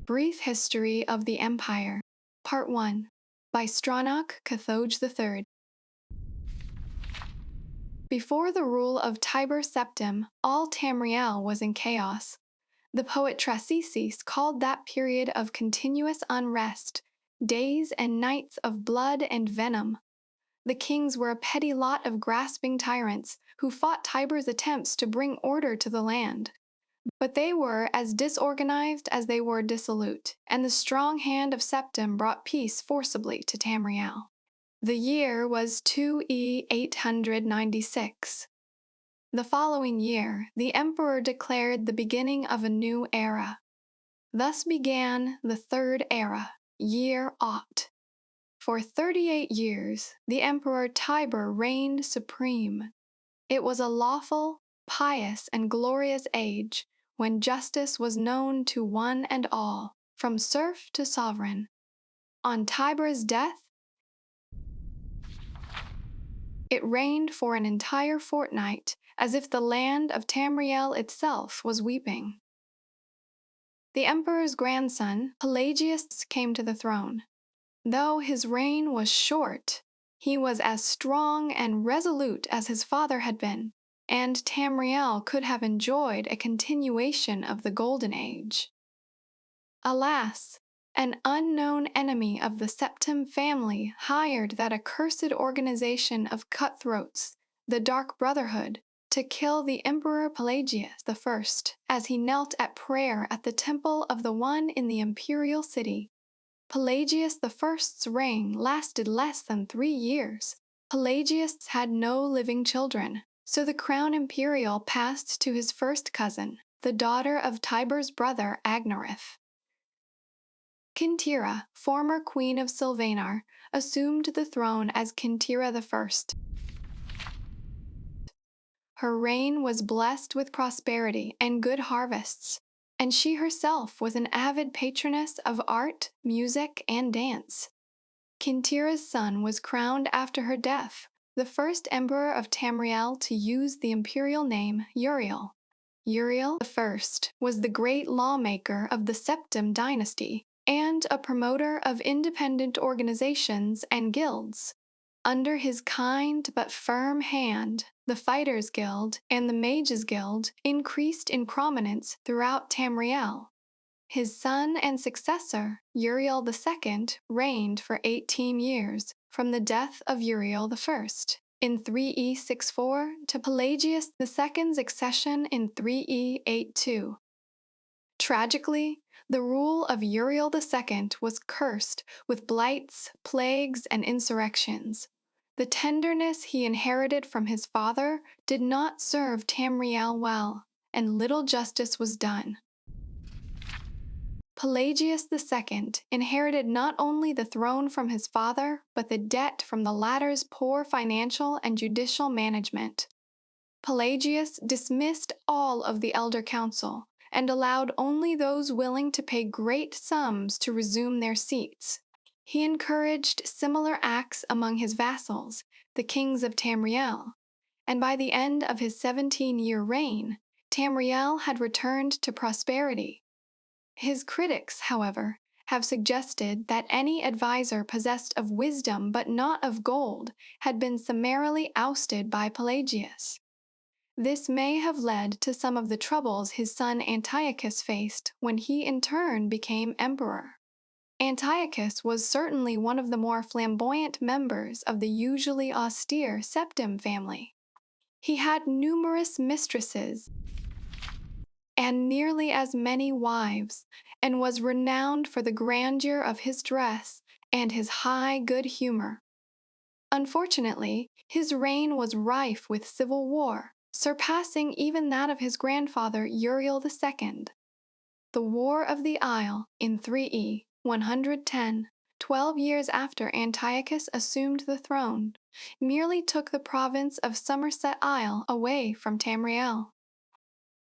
Brief History of the Empire, Part 1, by Stronach Cathode III. Before the rule of Tiber Septim, all Tamriel was in chaos. The poet Trasisis called that period of continuous unrest, days and nights of blood and venom. The kings were a petty lot of grasping tyrants who fought Tiber's attempts to bring order to the land. But they were as disorganized as they were dissolute, and the strong hand of Septim brought peace forcibly to Tamriel. The year was 2E 896. The following year, the emperor declared the beginning of a new era. Thus began the third era, year Aught. For 38 years, the emperor Tiber reigned supreme. It was a lawful, pious, and glorious age, when justice was known to one and all, from serf to sovereign. On Tiber's death, it reigned for an entire fortnight, as if the land of Tamriel itself was weeping. The emperor's grandson, Pelagius, came to the throne. Though his reign was short, he was as strong and resolute as his father had been, and Tamriel could have enjoyed a continuation of the Golden Age. Alas, an unknown enemy of the Septim family hired that accursed organization of cutthroats, the Dark Brotherhood, to kill the Emperor Pelagius I as he knelt at prayer at the temple of the one in the imperial city. Pelagius I's reign lasted less than 3 years. Pelagius had no living children, so the crown imperial passed to his first cousin, the daughter of Tiber's brother Agnorith. Kintira, former queen of Silvanar, assumed the throne as Kintira I. Her reign was blessed with prosperity and good harvests, and she herself was an avid patroness of art, music, and dance. Kintira's son was crowned after her death, the first emperor of Tamriel to use the imperial name Uriel. Uriel I was the great lawmaker of the Septim dynasty and a promoter of independent organizations and guilds. Under his kind but firm hand, the Fighters' Guild and the Mages' Guild increased in prominence throughout Tamriel. His son and successor, Uriel II, reigned for 18 years, from the death of Uriel I in 3E64 to Pelagius II's accession in 3E82. Tragically, the rule of Uriel II was cursed with blights, plagues, and insurrections. The tenderness he inherited from his father did not serve Tamriel well, and little justice was done. Pelagius II inherited not only the throne from his father, but the debt from the latter's poor financial and judicial management. Pelagius dismissed all of the elder council and allowed only those willing to pay great sums to resume their seats. He encouraged similar acts among his vassals, the kings of Tamriel, and by the end of his 17-year reign, Tamriel had returned to prosperity. His critics, however, have suggested that any advisor possessed of wisdom but not of gold had been summarily ousted by Pelagius. This may have led to some of the troubles his son Antiochus faced when he in turn became emperor. Antiochus was certainly one of the more flamboyant members of the usually austere Septim family. He had numerous mistresses and nearly as many wives, and was renowned for the grandeur of his dress and his high good humor. Unfortunately, his reign was rife with civil war, surpassing even that of his grandfather Uriel II. The War of the Isle in 3E 110, 12 years after Antiochus assumed the throne, merely took the province of Somerset Isle away from Tamriel.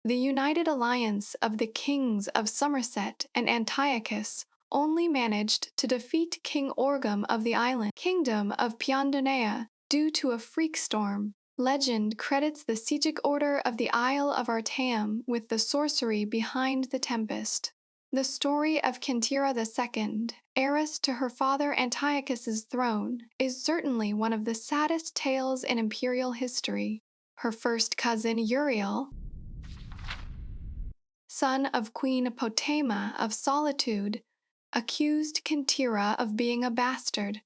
The united alliance of the kings of Somerset and Antiochus only managed to defeat King Orgum of the island kingdom of Piondonaea due to a freak storm. Legend credits the Sijic order of the Isle of Artaeum with the sorcery behind the tempest. The story of Kintira II, heiress to her father Antiochus's throne, is certainly one of the saddest tales in imperial history. Her first cousin Uriel, son of Queen Potema of Solitude, accused Kintira of being a bastard,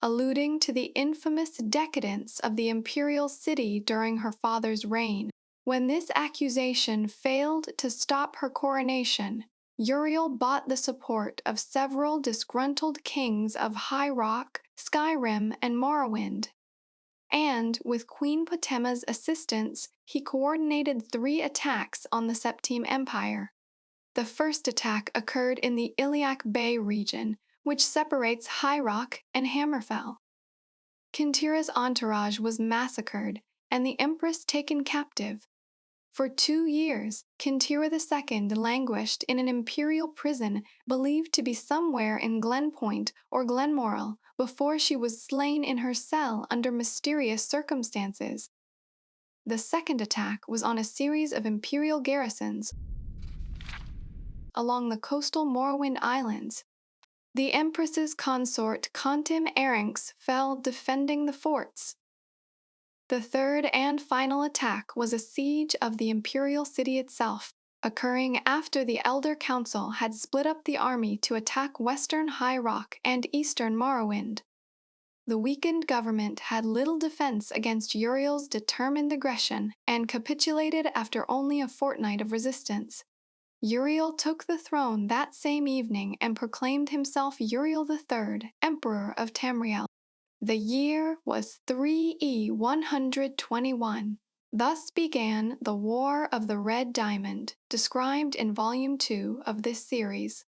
alluding to the infamous decadence of the imperial city during her father's reign. When this accusation failed to stop her coronation, Uriel bought the support of several disgruntled kings of High Rock, Skyrim, and Morrowind, and, with Queen Potema's assistance, he coordinated 3 attacks on the Septim Empire. The first attack occurred in the Iliac Bay region, which separates High Rock and Hammerfell. Kintira's entourage was massacred, and the empress taken captive. For 2 years, Kintira II languished in an imperial prison believed to be somewhere in Glenpoint or Glenmoral before she was slain in her cell under mysterious circumstances. The second attack was on a series of imperial garrisons along the coastal Morrowind Islands. The empress's consort Contim Erinx fell defending the forts. The third and final attack was a siege of the imperial city itself, occurring after the Elder Council had split up the army to attack western High Rock and eastern Morrowind. The weakened government had little defense against Uriel's determined aggression and capitulated after only a fortnight of resistance. Uriel took the throne that same evening and proclaimed himself Uriel III, Emperor of Tamriel. The year was 3E 121. Thus began the War of the Red Diamond, described in Volume 2 of this series.